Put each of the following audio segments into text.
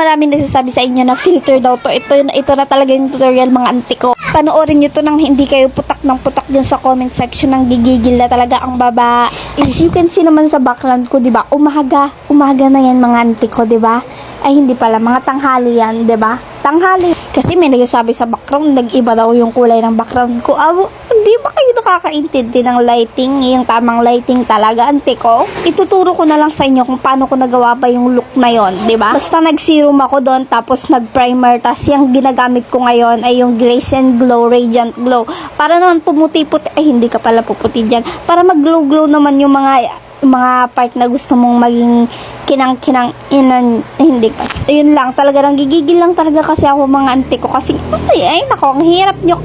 maraming nagsasabi sa inyo na filter daw to. Ito na talaga yung tutorial mga auntie ko. Panoorin nyo to nang hindi kayo putak ng putak dyan sa comment section, ng gigigil na talaga ang baba. As you can see naman sa background ko, diba? Umaga na yan mga auntie ko, diba? Ay hindi pala, mga tanghali yan, diba? Tanghali. Kasi may nagsasabi sa background, nag-iba daw yung kulay ng background ko. Hindi ba kayo nakakaintindi ng lighting? Yung tamang lighting talaga, ante ko. Ituturo ko na lang sa inyo kung paano ko nagawa pa yung look na yon, diba? Basta nag-serum ako doon, tapos nag-primer, tas yung ginagamit ko ngayon ay yung Grace and Glow Radiant Glow. Para naman pumuti-puti, ay hindi ka pala puputi dyan. Para mag-glow-glow naman yung mga part na gusto mong maging kinang-kinang hindi pa. Ayun lang, talaga lang gigigil lang talaga kasi ako mga auntie ko kasi ay nako, ang hirap nyo,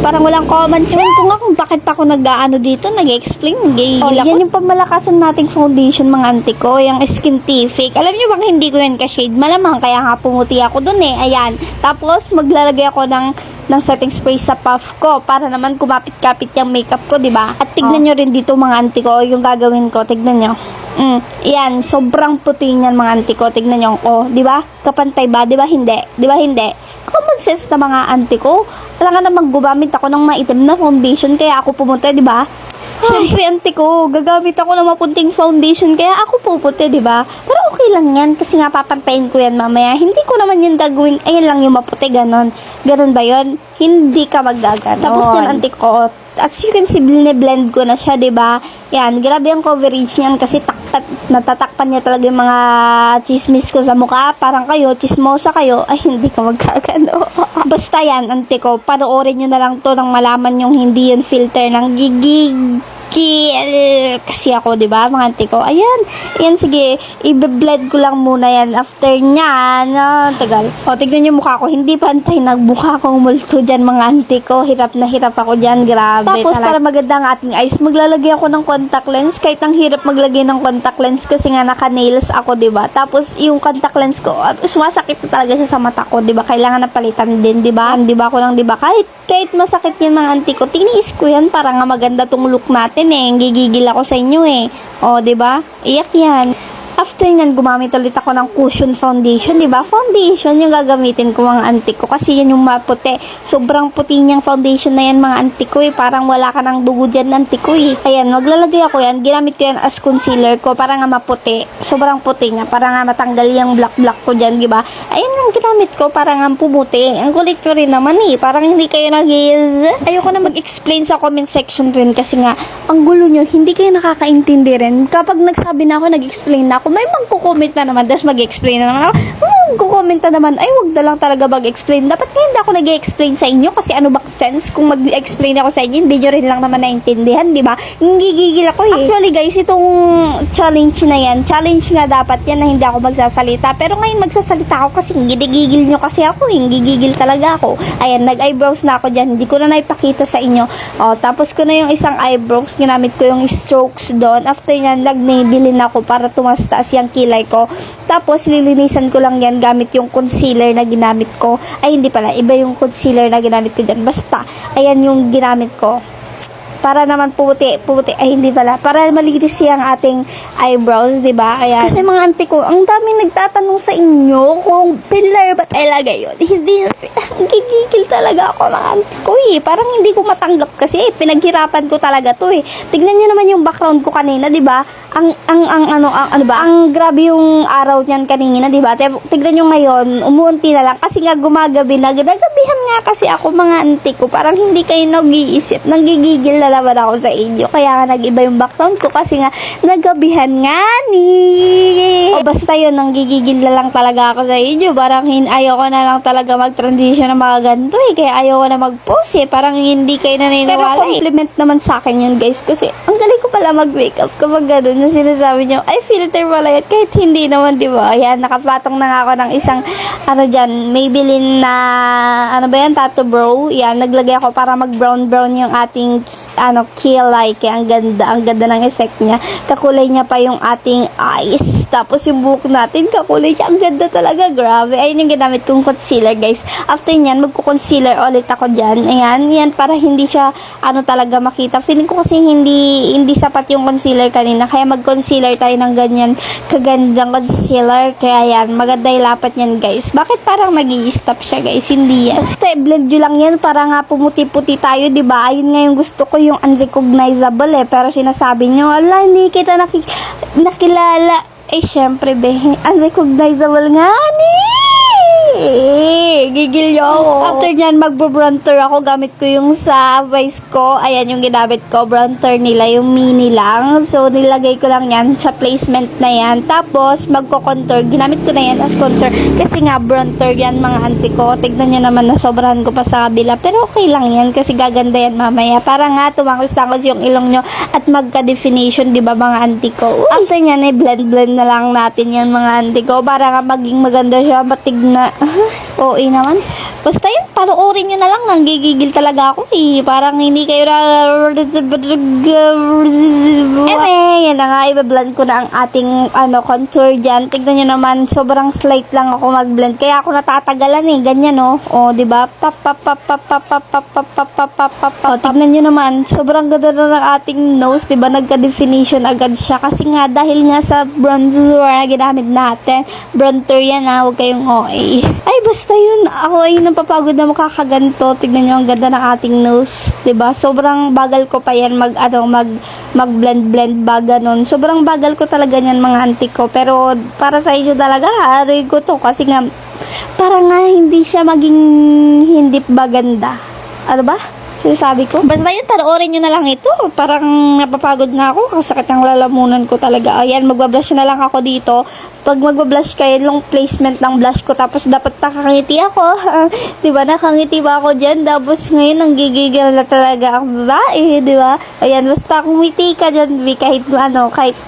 parang walang common sense ko nga kung bakit pa ako nag-aano dito, nag-explain, gigigil ako. Yan yung pamalakasan nating foundation mga auntie ko, yung Skintific. Alam nyo bang hindi ko yan ka-shade? Malamang kaya nga pumuti ako dun eh. Ayan. Tapos maglalagay ako ng setting spray sa puff ko para naman kumapit-kapit yung makeup ko, di ba? At tignan nyo rin dito mga auntie ko, yung gagawin ko, tignan nyo. Yan, sobrang puti niyan mga auntie ko, tignan nyo. Oh, di ba? Kapantay ba? Di ba hindi? Di ba hindi? Common sense na mga auntie ko. Kailangan namang gumamit ako ng maitim na foundation kaya ako pumunta, di ba? Siyempre, auntie ko, gagamit ako ng mapunting foundation kaya ako puputi, di ba? Pero okay lang yan kasi nga papantayin ko yan mamaya. Hindi ko naman yun gagawin, ayun lang yung maputi, ganon. Ganon ba yun? Hindi ka magaganon. Tapos yan, auntie ko, as you can see, blend ko na siya, di ba? Yan, grabe ang coverage niyan kasi natatakpan niya talaga yung mga chismis ko sa mukha. Parang kayo, chismosa kayo, ay hindi ka magkagano. Basta yan, auntie ko, panoorin nyo na lang to nang malaman yung hindi yun filter ng kasi ako, di ba, mga auntie ko. Ayan, sige, i-blend ko lang muna yan. After nyan, tagal. O, tignan yung mukha ko, hindi pantay, nagbuka akong multo dyan, mga auntie ko. Hirap na hirap ako dyan, grabe. Tapos, para maganda ang ating eyes, maglalagay ako ng contact lens. Kahit ang hirap maglagay ng contact lens kasi nga naka-nails ako, di ba? Tapos, yung contact lens ko, sumasakit na talaga siya sa mata ko, di ba? Kailangan na palitan din, di ba? Di ba ako lang, di ba? Kahit masakit yan, mga auntie ko, tiniis ko yan para nga maganda tong look natin eh. Gigigil ako sa inyo eh. O, di ba? Iyak yan. After nyan, gumamit ulit ako ng cushion foundation, di ba? Foundation yung gagamitin ko mga auntie ko kasi yan yung maputi. Sobrang puti niyang foundation na yan mga auntie ko eh. Parang wala ka ng dugo dyan auntie ko eh. Ayan, maglalagay ako yan. Ginamit ko yan as concealer ko para nga maputi. Sobrang puti nga. Para nga matanggal yung black ko dyan, di ba? Ayan ang ginamit ko para nga pumuti. Ang kulit ko rin naman eh. Parang hindi kayo nag-is. Ayoko na mag-explain sa comment section rin kasi nga, ang gulo nyo, hindi kayo nakakaintindi rin. Kapag nagsabi na ako, nag-explain na ako, may magko-comment na naman, tapos mag-explain na naman ako, magko-comment na naman, ay wag na lang talaga mag-explain. Dapat nga hindi ako nag-explain sa inyo kasi ano ba sense kung mag-explain ako sa inyo, hindi nyo rin lang naman naintindihan, di ba? Gigigil ako eh. Actually guys, itong challenge na yan, challenge nga dapat yan na hindi ako magsasalita. Pero ngayon magsasalita ako kasi gigigil nyo kasi ako eh. Gigigil talaga ako. Ayan, nag-eyebrows na ako dyan. Hindi ko na naipakita sa inyo. O, tapos ko na yung isang eyebrows. Ginamit ko yung strokes doon. After nyan, nag-maybelline ako para tumastaas yung kilay ko. Tapos, lilinisan ko lang yan gamit yung concealer na ginamit ko. Ay, hindi pala. Iba yung concealer na ginamit ko dyan. Basta, ayan yung ginamit ko. Para naman puti, ay hindi pala. Para malinis yung ating eyebrows, di ba? Ayan. Kasi mga auntie ko, ang daming nagtatanong sa inyo kung filler ba talaga yun. Hindi, gigigil talaga ako mga auntie ko eh. Parang hindi ko matanggap kasi pinaghirapan ko talaga to eh. Tignan nyo naman yung background ko kanina, di ba? Ang grabe yung araw niyan kanina, di ba? Tignan nyo ngayon, umuunti na lang kasi nga gumagabi na. Nagabihan nga kasi ako mga auntie ko. Parang hindi kayo nag-iisip. Nanggigigil na naman ako sa inyo. Kaya nga nag-iba yung background ko kasi nga nagabihan nga ni. O basta yun, nanggigigil na lang talaga ako sa inyo. Parang ayoko na lang talaga mag-transition ng mga ganito eh. Kaya ayoko na mag-post eh. Parang hindi kayo naniniwala. Pero compliment naman sa akin yun guys kasi ang galing ko pala mag-makeup kapag gano'n na sinasabi nyo, ay filter pala yan kahit hindi naman, di ba? Ayan, nakapatong na nga ako ng isang Maybelline na tattoo brow. Yan, naglagay ako para mag-brown yung ating kilay. Kaya ang ganda ng effect niya. Kakulay niya pa yung ating eyes. Tapos yung buhok natin, kakulay siya. Ang ganda talaga, grabe. Ayun yung ginamit kong concealer, guys. After nyan, magko-concealer ulit ako dyan. Ayan, yan, para hindi siya, talaga makita. Feeling ko kasi hindi sapat yung concealer kanina. Kaya mag-concealer tayo ng ganyan kagandang concealer. Kaya yan, maganda yung lapat niyan, guys. Bakit parang nag-i-stop siya, guys? Hindi yan. Basta blend nyo lang yan para nga pumuti-puti tayo, diba? Ayun nga yung gusto ko, yung unrecognizable Pero sinasabi nyo, ala, hindi kita nakilala. Syempre, unrecognizable nga gigil ako. After nyan, magbo-bronzer ako. Gamit ko yung sa Vice ko. Ayan yung ginamit ko. Bronzer nila. Yung mini lang. So, nilagay ko lang yan sa placement na yan. Tapos, magko-contour. Ginamit ko na yan as contour. Kasi nga, bronzer yan mga auntie ko. Tignan nyo naman na sobrahan ko pa sa kabila. Pero okay lang yan. Kasi gaganda yan mamaya. Para nga, tumangos-tangos yung ilong nyo. At magka-definition, di ba mga auntie ko? After nyan, blend na lang natin yan mga auntie ko. Para nga maging maganda siya. Matigna. Oo naman. Basta yun, panoorin nyo na lang. Nanggigigil talaga ako Parang hindi kayo yan na nga. Ibe-blend ko na ang ating contour dyan. Tignan nyo naman, sobrang slight lang ako mag-blend. Kaya ako natatagalan ganyan diba? Tignan nyo naman, sobrang ganda na ng ating nose, diba? Nagka-definition agad siya. Kasi nga, dahil nga sa bronzer na ginamit natin, bronzer yan huwag kayong OA. Ay, basta yun. Ako ay napapagod na makakaganto. Tignan nyo ang ganda ng ating nose. Diba? Sobrang bagal ko pa yan mag-blend ba ganun. Sobrang bagal ko talaga yan mga auntie ko. Pero para sa inyo talaga, hari ko to. Kasi nga, para nga hindi siya maging hindi ba ganda. Ano ba? Sinasabi ko. Basta yun, panoorin nyo na lang ito. Parang napapagod na ako. Kasakit ang lalamunan ko talaga. Ayan, magbablush na lang ako dito. Pag magbablush kayo, yung placement ng blush ko. Tapos dapat nakakangiti ako. Diba, nakangiti ba ako dyan? Tapos ngayon, nanggigigil na talaga ang babae. Diba? Ayan, basta kumiti ka dyan, kahit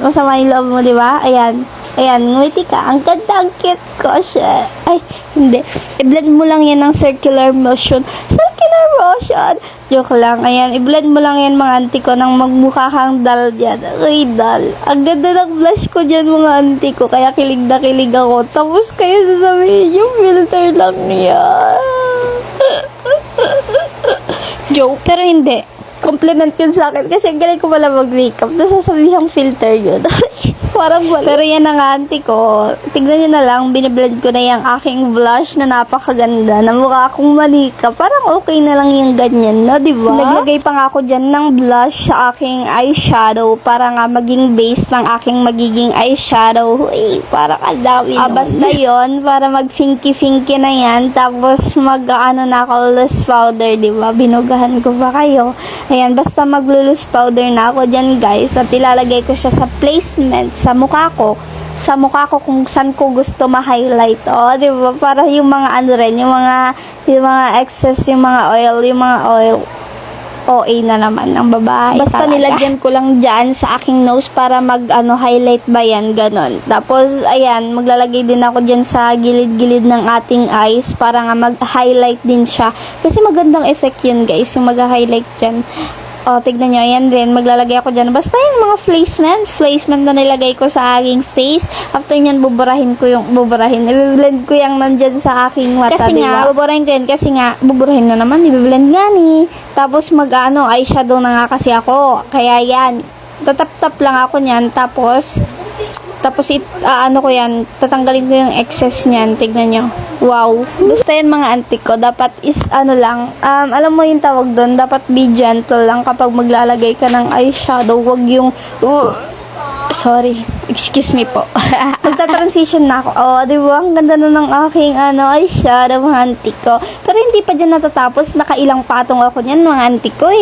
masama yung loob mo, diba? Ayan, ngumiti ka. Ang ganda, ang cute ko siya. Ay, hindi. I-blend mo lang yan ng circular motion. Circular motion. Joke lang. Ayan, i-blend mo lang yan mga auntie ko nang magmukha kang dal dyan. Ay, dal. Ang ganda ng blush ko dyan mga auntie ko. Kaya kilig na kilig ako. Tapos kayo sasabihin yung filter lang niya. Joke. Pero hindi. Compliment yun sa akin. Kasi galing ko pala mag-makeup. Nasasabihin filter yun. Parang wala. Pero yan ang auntie ko. Tignan nyo na lang, biniblend ko na yung aking blush na napakaganda. Na mukha akong manika. Parang okay na lang yung ganyan, no? Diba? Naglagay pa nga ako dyan ng blush sa aking eyeshadow para nga maging base ng aking magiging eyeshadow. Uy, parang alawi. Basta yun, para mag-finky-finky na yan. Tapos na ako, loose powder, diba? Binugahan ko pa kayo. Ayan, basta maglo-loose powder na ako dyan, guys. At ilalagay ko siya sa placement sa mukha ko kung saan ko gusto ma-highlight. Di ba? Para yung mga yung mga excess, yung mga oil OA na naman ng babae. Basta talaga. Nilagyan ko lang dyan sa aking nose para highlight ba yan, ganon. Tapos, ayan, maglalagay din ako dyan sa gilid-gilid ng ating eyes para nga mag-highlight din siya. Kasi magandang effect yun, guys, yung mag-highlight dyan. Tignan nyo, ayan din, maglalagay ako dyan. Basta yung mga placement na nilagay ko sa aking face. After nyan, i-blend ko yung nandyan sa aking mata. Kasi nga, buburahin ko yan, buburahin na naman, i-blend nga ni. Tapos eyeshadow na nga kasi ako. Kaya yan, tatap-tap lang ako nyan, tapos ko yan, tatanggalin ko yung excess nyan. Tignan nyo. Wow. Basta yan mga auntie ko, dapat is alam mo yung tawag doon, dapat be gentle lang kapag maglalagay ka ng eyeshadow. Wag yung, sorry, excuse me po. Magta-transition na ako. Di ba? Ang ganda na ng aking eyeshadow mga auntie ko. Pero hindi pa dyan natatapos. Nakailang patong ako niyan mga auntie ko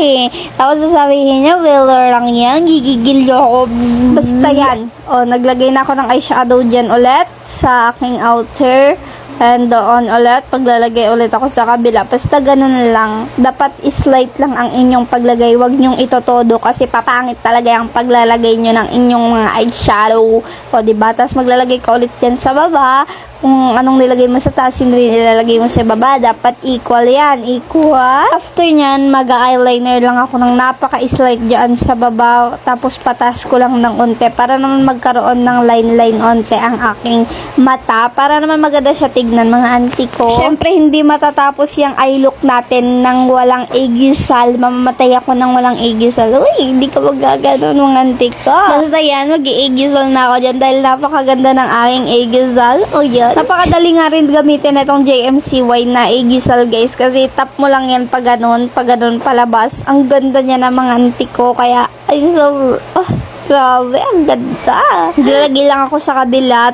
Tapos sasabihin niya, filler lang yan. Gigigil ako. Basta yan. Naglagay na ako ng eyeshadow dyan ulit sa aking outer. And doon ulit, paglalagay ulit ako sa kabila. Basta ganun lang. Dapat slight lang ang inyong paglagay. Huwag nyong itotodo kasi papangit talaga yung paglalagay nyo ng inyong mga eyeshadow. Diba? Tapos maglalagay ka ulit dyan sa baba kung anong nilagay mo sa taas, yun rin ilalagay mo sa baba. Dapat equal yan. Equal. After nyan, mag-eyeliner lang ako ng napaka-slight dyan sa baba. Tapos patas ko lang ng unti para naman magkaroon ng line-line onte ang aking mata. Para naman maganda siya tignan, mga auntie ko. Siyempre, hindi matatapos yung eye look natin nang walang aegysal. Mamamatay ako nang walang aegysal. Uy, hindi ka magaganon, mga auntie ko. Basta yan, mag-i-aegysal na ako dyan dahil napakaganda ng aking aegysal. O yan. Napakadali nga rin gamitin itong JMCY na aegysal, guys. Kasi tap mo lang yan pag ganun palabas. Ang ganda niya ng mga auntie ko. Kaya, ay so, grabe, ang ganda. Dilagay lang ako sa kabila.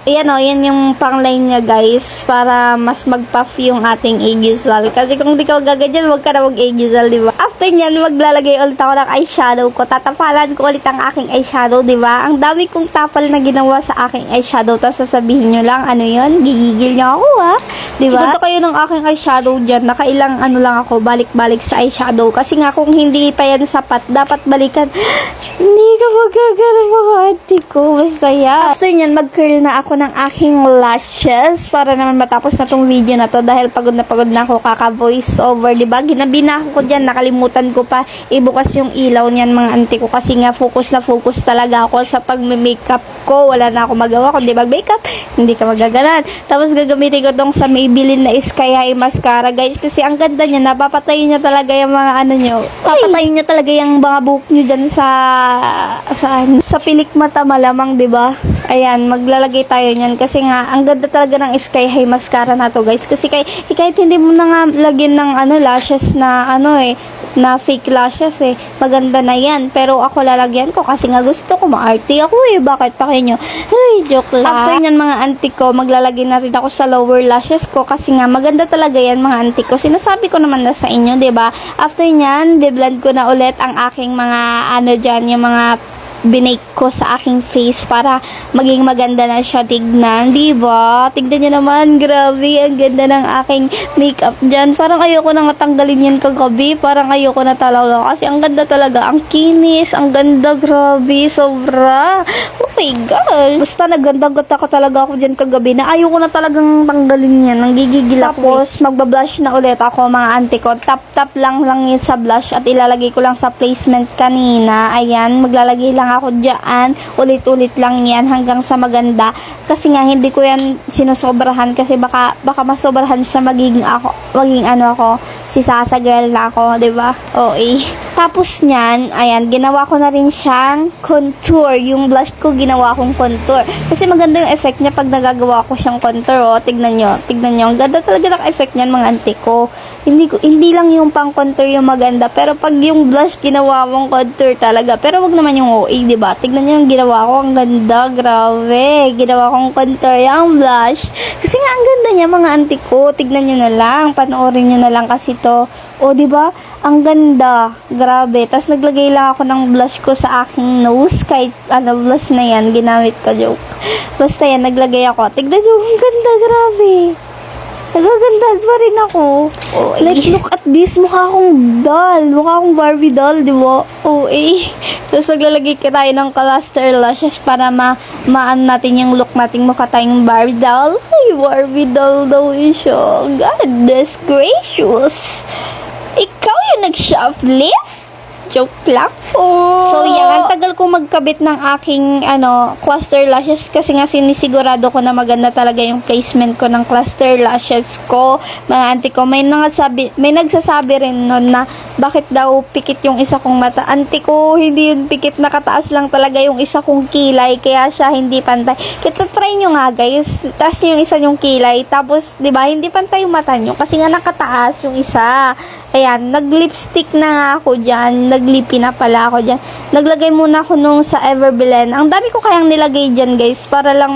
Yan o, yan yung pang-line niya, guys, para mas mag-puff yung ating aegysal. Kasi kung di ka gaganyan, wag ka na mag-aegysal, di ba? After nyan, maglalagay ulit ako ng eyeshadow ko. Tatapalan ko ulit ang aking eyeshadow, di ba? Ang dami kong tapal na ginawa sa aking eyeshadow. Tapos sasabihin nyo lang, ano yun? Gigigil nyo ako, ha? Di ba? Ito kayo ng aking eyeshadow dyan. Nakailang ano lang ako, balik-balik sa eyeshadow. Kasi nga, kung hindi pa yan sapat, dapat balikan. Hindi ka magagalang mga auntie ko. Basta yan. After nyan, mag-curl na ako ng aking lashes para naman matapos na tong video na to dahil pagod na ako kaka-voice over, diba? Ginabi na ako dyan, nakalimutan ko pa ibukas yung ilaw niyan, mga auntie ko, kasi nga focus na focus talaga ako sa pag-makeup ko. Wala na ako magawa kundi mag-makeup, hindi ka magagalan. Tapos gagamitin ko tong sa Maybelline na Sky High Mascara, guys, kasi ang ganda niya, napapatayin niya talaga yung mga ano nyo, papatayin niya talaga yung mga buhok nyo dyan sa pilik mata malamang, diba? Ayan, maglalagay tayo niyan kasi nga ang ganda talaga ng Sky High Mascara na to, guys, kasi kahit hindi mo na nga lagyan ng lashes na na fake lashes maganda na yan, pero ako lalagyan ko kasi nga gusto ko, maarte ako bakit pa kayo? Ay, joke lang. After nyan, mga auntie ko, maglalagay na rin ako sa lower lashes ko kasi nga maganda talaga yan, mga auntie ko, sinasabi ko naman na sa inyo, diba? After nyan, de-blend ko na ulit ang aking mga dyan, yung mga binake ko sa aking face para maging maganda na siya tignan, diba? Tignan nyo naman, grabe, ang ganda ng aking makeup dyan. Parang ayoko na tanggalin yan kagabi, parang ayoko na talaga kasi ang ganda talaga, ang kinis, ang ganda, grabe, sobra. Oh my God. Basta naganda-ganda ka talaga ako dyan kagabi na ayoko na talagang tanggalin yan, nanggigigil ako. Tapos magbablush na ulit ako, mga auntie ko. Tap lang yun sa blush at ilalagay ko lang sa placement kanina. Ayan, maglalagay lang ako dyan, ulit-ulit lang yan hanggang sa maganda, kasi nga hindi ko yan sinusobrahan kasi baka masobrahan siya, maging ako si Sasa girl na ako, diba? Okay. Tapos nyan, ayan, ginawa ko na rin siyang contour. Yung blush ko, ginawa kong contour. Kasi maganda yung effect niya pag nagagawa ko siyang contour, oh. Tignan nyo. Ang ganda talaga ng effect niyan, mga auntie ko. Hindi lang yung pang contour yung maganda, pero pag yung blush, ginawa mong contour talaga. Pero wag naman yung OA, diba? Tignan nyo yung ginawa ko, ang ganda, grabe. Ginawa kong contour yung blush. Kasi nga, ang ganda niya, mga auntie ko. Tignan nyo na lang, panoorin nyo na lang kasi to. O, diba? Ang ganda. Grabe. Tapos naglagay lang ako ng blush ko sa aking nose. Kahit blush na yan, ginamit ko, joke. Basta yan, naglagay ako. Tignan nyo, ang ganda, grabe. Nagaganda pa rin ako. Oh, like, look at this. Mukha akong doll. Mukha akong Barbie doll, diba? Oh, Tapos maglalagay ka tayo ng cluster lashes para maan natin yung look natin, mukha tayong Barbie doll. Ay, Barbie doll daw siya. Goodness gracious. Ikaw yung nag-shoplift? Joke lang po. So, yan. Ang tagal ko magkabit ng aking, cluster lashes kasi nga sinisigurado ko na maganda talaga yung placement ko ng cluster lashes ko. Mga auntie ko, may nagsasabi rin nun na bakit daw pikit yung isa kong mata. Auntie ko, hindi yun pikit, nakataas lang talaga yung isa kong kilay, kaya siya hindi pantay. Kita try nyo nga, guys. Taas nyo yung isa yung kilay, tapos, di ba, hindi pantay yung mata nyo kasi nga nakataas yung isa. Ayan, nag-lipstick na nga ako dyan. Naglipi na pala ako dyan. Naglagay muna ako nung sa Everblend. Ang dami ko kayang nilagay dyan, guys, para lang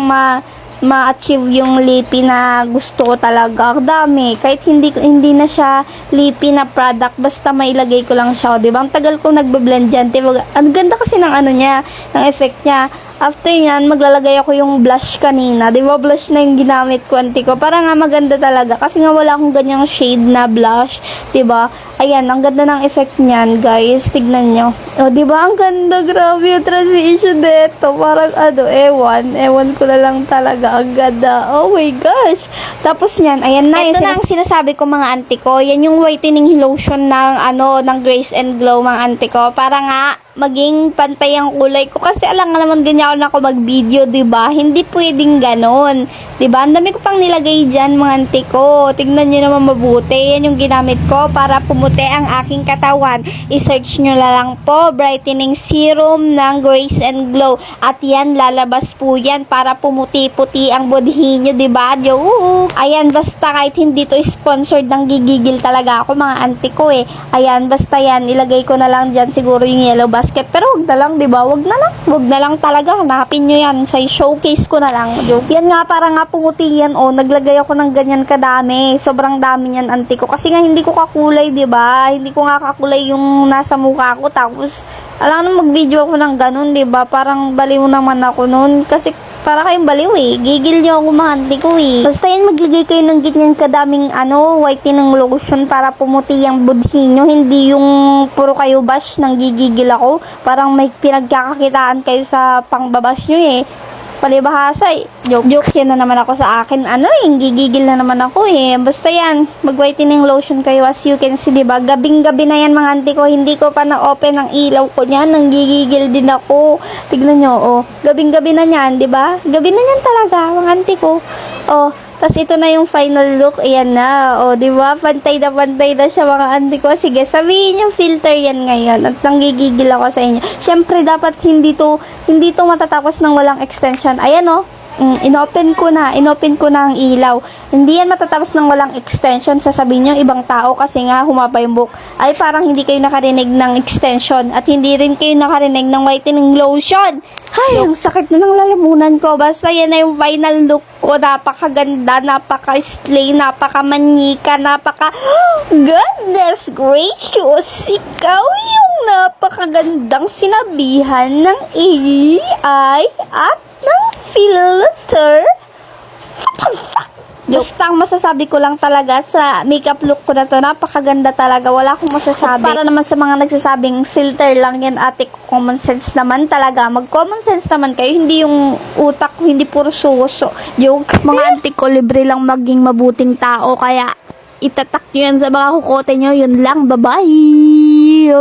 ma-achieve yung lippy na gusto ko talaga. Ang dami. Kahit hindi na siya lippy na product, basta mailagay ko lang siya. Diba? Ang tagal ko nagbe-blend dyan. Diba? Ang ganda kasi ng niya, ng effect niya. After yan, maglalagay ako yung blush kanina. Di ba blush na yung ginamit ko, auntie ko? Para nga maganda talaga. Kasi nga wala akong ganyang shade na blush. Di ba? Ayan, ang ganda ng effect niyan, guys. Tignan nyo. O, di ba? Ang ganda. Grabe yung transition dito. Parang ewan ko na lang talaga. Ang ganda. Oh my gosh. Tapos niyan, ayan na. Ito na ang sinasabi ko, mga auntie ko. Yan yung whitening lotion ng Grace and Glow, mga auntie ko. Para nga, maging pantay ang kulay ko kasi alam nga naman ganyan ako mag-video, 'di ba? Hindi pwedeng ganon. 'Di ba? Ang dami ko pang nilagay diyan, mga auntie ko. Tingnan niyo naman mabuti. Yan yung ginamit ko para pumuti ang aking katawan. I-search niyo na lang po brightening serum ng Grace and Glow at yan lalabas po yan para pumuti-puti ang budhi niyo, 'di ba? Ayan, basta kahit hindi to sponsored, nang gigigil talaga ako, mga auntie ko eh. Ayan, basta yan ilagay ko na lang diyan siguro yung yellow basket. Pero wag na lang, 'di ba? Wag na lang talaga. Hanapin niyo yan sa showcase ko na lang. Yan nga, para nga pumuti yan. Oh, naglagay ako ng ganyan kadami. Sobrang dami niyan, auntie ko. Kasi nga hindi ko kakulay, 'di ba? Hindi ko nga kakulay yung nasa mukha ko. Tapos alam mo, mag-video ako ng ganun, 'di ba? Parang baliw naman ako noon kasi para kayong baliw eh. Gigil niyo ako, mga auntie ko eh. Basta yan, maglagay kayo ng ganyan kadaming whitening lotion para pumuti ang budhi nyo. Hindi yung puro kayo bash nang gigigil ako. Parang may pinagkakakitaan kayo sa pangbabash nyo eh. Palibahasa eh. Joke yan na naman ako sa akin. Gigigil na naman ako eh. Basta yan, mag-whitening lotion kayo. As you can see, diba? Gabing-gabi na yan, mga auntie ko. Hindi ko pa na-open ang ilaw ko niyan. Nanggigigil din ako. Tignan nyo, oh. Gabing-gabi na yan, diba? Gabi na yan talaga, mga auntie ko. Oh, tas ito na yung final look. Ayan na. O, di ba? Pantay na siya, mga auntie ko. Sige, sabihin yung filter yan ngayon. At nanggigigil ako sa inyo. Siyempre, dapat hindi to matatapos ng walang extension. Ayan, o. Inopen ko na ang ilaw. Hindi yan matatapos ng walang extension. Sasabihin nyo ibang tao kasi nga humaba yung book. Ay, parang hindi kayo nakarinig ng extension at hindi rin kayo nakarinig ng whitening lotion. Ay, ang sakit na ng lalamunan ko. Basta yan na yung final look ko. Napakaganda, napaka-slay, napaka-manyika, goodness gracious. Ikaw yung napakagandang sinabihan ng AI at ng filter. Basta ang masasabi ko lang talaga sa makeup look ko na to, napakaganda talaga. Wala akong masasabi. At para naman sa mga nagsasabing filter lang yan, ate, common sense naman talaga. Mag-common sense naman kayo. Hindi yung utak ko, hindi puro suso. Joke. Mga auntie ko, libre lang maging mabuting tao. Kaya itatak nyo yan sa mga kukote nyo. Yun lang. Bye-bye.